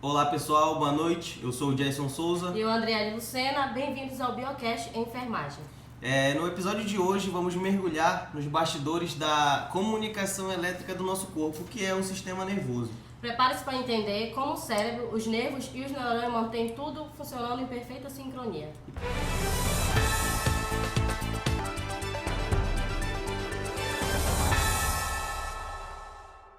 Olá pessoal, boa noite. Eu sou o Jason Souza. E o Andriele Lucena. Bem-vindos ao Biocast Enfermagem. No episódio de hoje vamos mergulhar nos bastidores da comunicação elétrica do nosso corpo, que é um sistema nervoso. Prepare-se para entender como o cérebro, os nervos e os neurônios mantêm tudo funcionando em perfeita sincronia.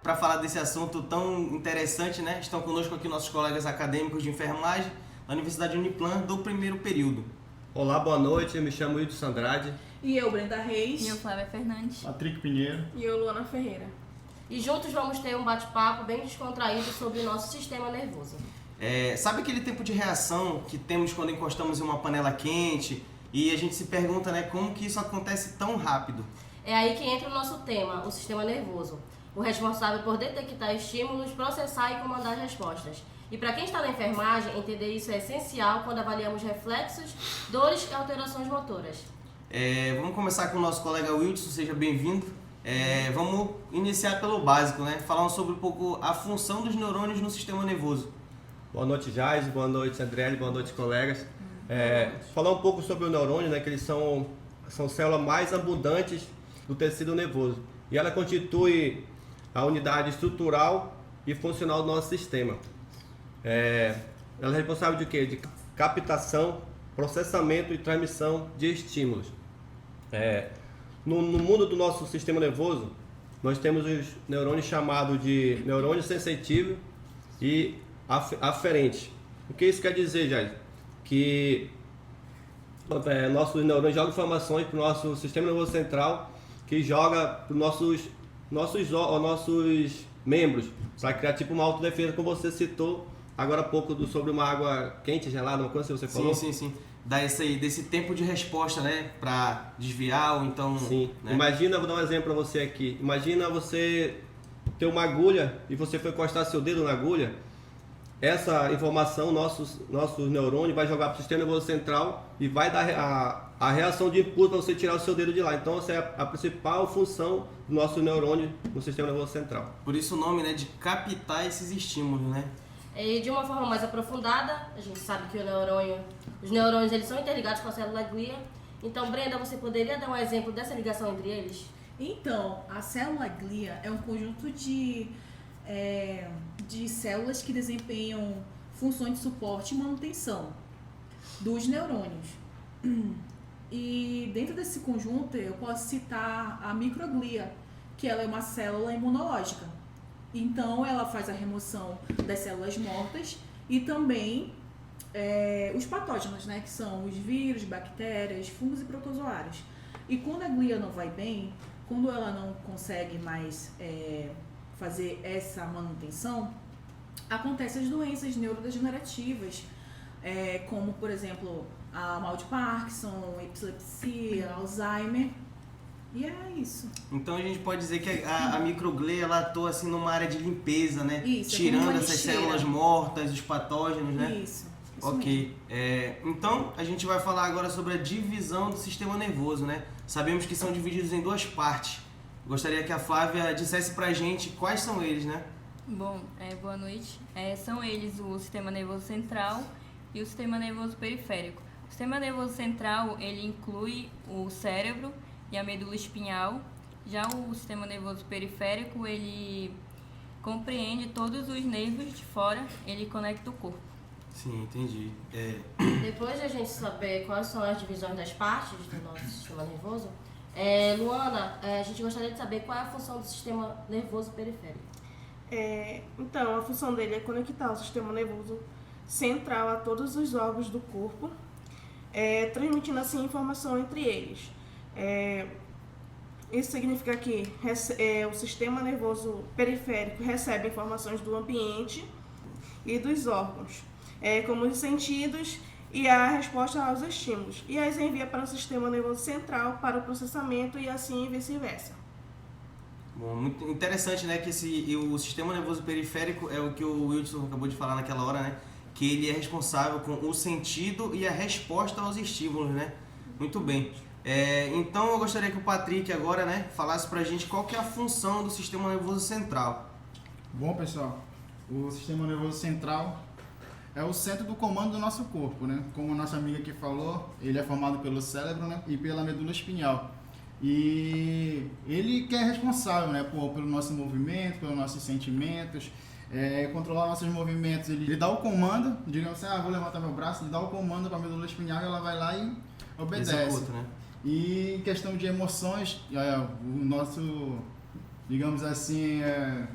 Para falar desse assunto tão interessante, né, estão conosco aqui nossos colegas acadêmicos de enfermagem da Universidade Uniplan do primeiro período. Olá, boa noite, eu me chamo Wilson Andrade. E eu, Brenda Reis. E eu, Flávia Fernandes. Patrick Pinheiro. E eu, Luana Ferreira. E juntos vamos ter um bate-papo bem descontraído sobre o nosso sistema nervoso. Sabe aquele tempo de reação que temos quando encostamos em uma panela quente e a gente se pergunta, né, como que isso acontece tão rápido? É aí que entra o nosso tema, o sistema nervoso. O responsável por detectar estímulos, processar e comandar as respostas. E para quem está na enfermagem, entender isso é essencial quando avaliamos reflexos, dores e alterações motoras. Vamos começar com o nosso colega Wilson, seja bem-vindo. Vamos iniciar pelo básico, né? Falando sobre um pouco a função dos neurônios no sistema nervoso. Boa noite, Jais, boa noite, Andriele, boa noite, colegas. Falar um pouco sobre o neurônio, né, que eles são células mais abundantes do tecido nervoso. E ela constitui a unidade estrutural e funcional do nosso sistema. Ela é responsável de quê? De captação, processamento e transmissão de estímulos. No mundo do nosso sistema nervoso, nós temos os neurônios chamados de neurônio sensitivo e aferente. O que isso quer dizer, Jair? Que nossos neurônios jogam informações para o nosso sistema nervoso central, que joga para os nossos membros, para criar tipo uma autodefesa, como você citou agora há pouco sobre uma água quente, gelada, uma coisa que você falou. Sim. Dá desse tempo de resposta, né, para desviar ou então... Sim. Né? Imagina, vou dar um exemplo para você aqui. Imagina você ter uma agulha e você foi encostar seu dedo na agulha. Essa informação, nossos neurônios vai jogar para o sistema nervoso central e vai dar a reação de impulso para você tirar o seu dedo de lá. Então, essa é a principal função do nosso neurônio no sistema nervoso central. Por isso o nome, né, de captar esses estímulos, né? E de uma forma mais aprofundada, a gente sabe que os neurônios eles são interligados com a célula glia. Então, Brenda, você poderia dar um exemplo dessa ligação entre eles? Então, a célula glia é um conjunto de células que desempenham funções de suporte e manutenção dos neurônios. E dentro desse conjunto eu posso citar a microglia, que ela é uma célula imunológica. Então ela faz a remoção das células mortas e também os patógenos, né, que são os vírus, bactérias, fungos e protozoários. E quando a glia não vai bem, quando ela não consegue mais fazer essa manutenção, acontecem as doenças neurodegenerativas, como por exemplo a mal de Parkinson, epilepsia, Alzheimer. E é isso. Então a gente pode dizer que a microglia ela atua assim numa área de limpeza, né? Isso, tirando é como uma essas lixeira. células mortas, os patógenos, né? Isso Ok. mesmo. Então a gente vai falar agora sobre a divisão do sistema nervoso, né? Sabemos que são divididos em duas partes. Gostaria que a Flávia dissesse pra gente quais são eles, né? Bom, boa noite. São eles o sistema nervoso central e o sistema nervoso periférico. O sistema nervoso central, ele inclui o cérebro e a medula espinhal. Já o sistema nervoso periférico, ele compreende todos os nervos de fora, ele conecta o corpo. Sim, entendi. Depois de a gente saber quais são as divisões das partes do nosso sistema nervoso, Luana, a gente gostaria de saber qual é a função do sistema nervoso periférico. Então, a função dele é conectar o sistema nervoso central a todos os órgãos do corpo, transmitindo assim informação entre eles. Isso significa que o sistema nervoso periférico recebe informações do ambiente e dos órgãos, como os sentidos e a resposta aos estímulos, e as envia para o sistema nervoso central para o processamento e assim vice-versa. Bom, muito interessante, né, que o sistema nervoso periférico é o que o Wilson acabou de falar naquela hora, né, que ele é responsável com o sentido e a resposta aos estímulos, né? Muito bem. Então eu gostaria que o Patrick agora, né, falasse pra gente qual que é a função do sistema nervoso central. Bom, pessoal, o sistema nervoso central é o centro do comando do nosso corpo, né? Como a nossa amiga aqui falou, ele é formado pelo cérebro, né? E pela medula espinhal. E ele que é responsável, né? Pelo nosso movimento, pelos nossos sentimentos, controlar nossos movimentos. Ele dá o comando, digamos assim, vou levantar meu braço, ele dá o comando para a medula espinhal e ela vai lá e obedece. Executa, né? E em questão de emoções, o nosso, digamos assim,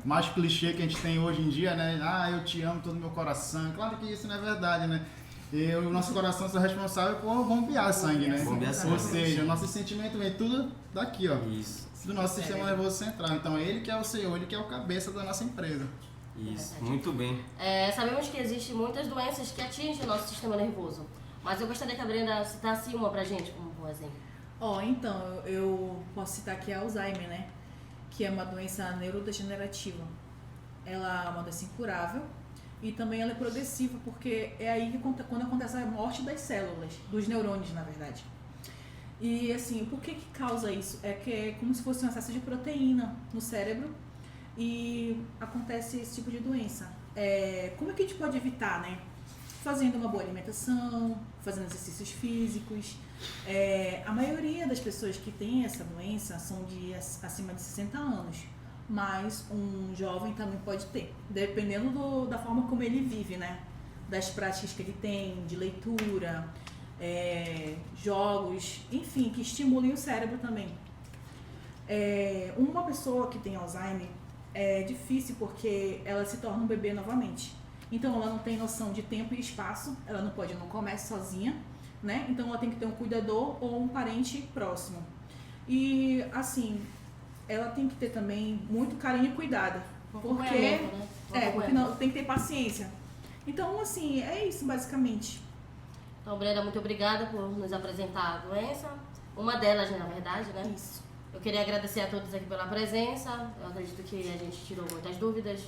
mais clichê que a gente tem hoje em dia, né? Eu te amo todo meu coração. Claro que isso não é verdade, né? E o nosso coração é responsável por bombear sangue, né? Bombear sangue. Ou seja, o nosso sentimento vem tudo daqui, ó. Isso. Do nosso sistema nervoso central. Então ele que é o senhor, ele que é o cabeça da nossa empresa. Isso, muito bem. Sabemos que existem muitas doenças que atingem o nosso sistema nervoso, mas eu gostaria que a Brenda citasse uma pra gente, como um exemplo. Então, eu posso citar aqui a Alzheimer, né? Que é uma doença neurodegenerativa. Ela é uma doença incurável e também ela é progressiva, porque é aí que quando acontece a morte das células, dos neurônios, na verdade. E assim, por que causa isso? É que é como se fosse um excesso de proteína no cérebro e acontece esse tipo de doença. Como é que a gente pode evitar, né? Fazendo uma boa alimentação, fazendo exercícios físicos. A maioria das pessoas que têm essa doença são de acima de 60 anos, mas um jovem também pode ter, dependendo da forma como ele vive, né? Das práticas que ele tem, de leitura, jogos, enfim, que estimulem o cérebro também. Uma pessoa que tem Alzheimer é difícil porque ela se torna um bebê novamente. Então ela não tem noção de tempo e espaço, ela não pode ir no comércio sozinha, né? Então ela tem que ter um cuidador ou um parente próximo. E assim, ela tem que ter também muito carinho e cuidado, porque porque não, tem que ter paciência. Então assim, é isso basicamente. Então, Brenda, muito obrigada por nos apresentar a doença. Uma delas, na verdade, né? Isso. Eu queria agradecer a todos aqui pela presença. Eu acredito que a gente tirou muitas dúvidas.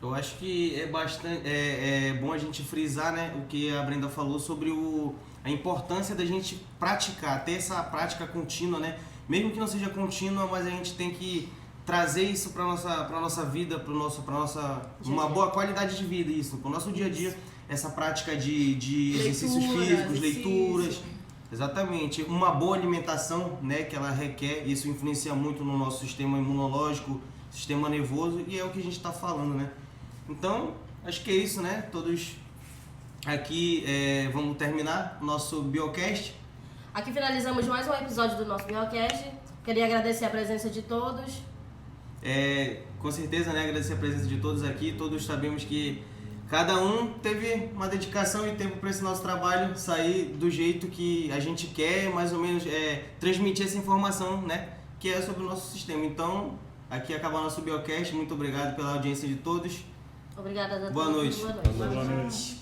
Eu acho que é bom a gente frisar, né, o que a Brenda falou sobre a importância da gente praticar, ter essa prática contínua, né? Mesmo que não seja contínua, mas a gente tem que trazer isso para nossa vida, para uma boa qualidade de vida, isso, para o nosso dia a dia, essa prática de exercícios físicos, leituras. Exatamente, uma boa alimentação, né, que ela requer, isso influencia muito no nosso sistema imunológico, sistema nervoso, e é o que a gente está falando, né? Então, acho que é isso, né? Todos aqui vamos terminar o nosso Biocast. Aqui finalizamos mais um episódio do nosso Biocast. Queria agradecer a presença de todos. Com certeza, né? Agradecer a presença de todos aqui. Todos sabemos que cada um teve uma dedicação e tempo para esse nosso trabalho sair do jeito que a gente quer, mais ou menos transmitir essa informação, né? Que é sobre o nosso sistema. Então, aqui acaba o nosso Biocast. Muito obrigado pela audiência de todos. Obrigada a todos. Boa noite. Boa noite. Boa noite.